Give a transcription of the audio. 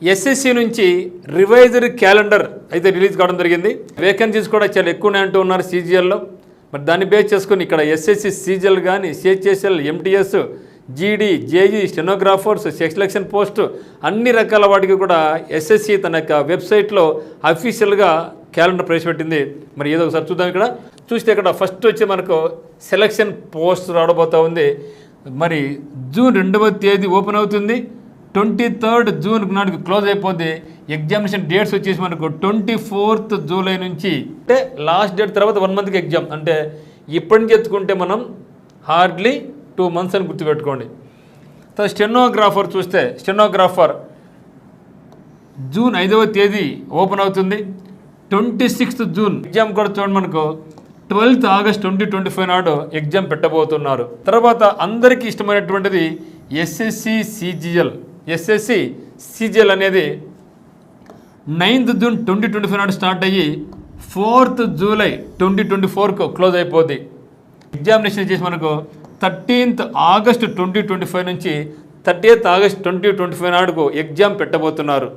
SSC నుంచి revised calendar అయితే release కావడం జరిగింది. వేకెన్సీస్ కూడా చాలా ఎక్కువ ఉన్నాయంటూ ఉన్నారు సీజీఎల్లో. మరి దాన్ని బేస్ చేసుకుని ఇక్కడ ఎస్ఎస్సి సీజీఎల్ కానీ సిహెచ్ఎస్ఎల్ ఎంటీఎస్ జీడీ జేఈ స్టెనోగ్రాఫర్స్ సెలక్షన్ పోస్ట్ అన్ని రకాల వాటికి కూడా ఎస్ఎస్సి తన యొక్క వెబ్సైట్లో అఫీషియల్గా క్యాలెండర్ ప్రవేశపెట్టింది. మరి ఏదో ఒకసారి చూద్దాం. ఇక్కడ చూస్తే ఇక్కడ ఫస్ట్ వచ్చి మనకు సెలక్షన్ పోస్ట్ రావబోతూ ఉంది. మరి జూన్ 2వ తేదీ ఓపెన్ అవుతుంది, 23rd జూన్ నాటికి క్లోజ్ అయిపోద్ది. ఎగ్జామినేషన్ డేట్స్ వచ్చేసి మనకు 24th జూలై నుంచి, అంటే లాస్ట్ డేట్ తర్వాత 1 మంత్కి ఎగ్జామ్. అంటే ఇప్పటి నుంచి ఎత్తుకుంటే మనం హార్డ్లీ 2 months అని గుర్తుపెట్టుకోండి. తర్వాత స్టెనోగ్రాఫర్ చూస్తే స్టెనోగ్రాఫర్ జూన్ 5వ తేదీ ఓపెన్ అవుతుంది, 26th జూన్ ఎగ్జామ్ కూడా చూడండి మనకు 12th ఆగస్ట్ 2025 నాడు ఎగ్జామ్ పెట్టబోతున్నారు. తర్వాత అందరికీ ఇష్టమైనటువంటిది ఎస్ఎస్సి సీజీఎల్. ఎస్ఎస్సి సీజీఎల్ అనేది 9th జూన్ 2025 నాడు స్టార్ట్ అయ్యి 4th జూలై 2024కు క్లోజ్ అయిపోద్ది. ఎగ్జామినేషన్ చేసి మనకు 13th ఆగస్ట్ 2025 నుంచి 30th ఆగస్ట్ 2025 నాడుకు ఎగ్జామ్ పెట్టబోతున్నారు.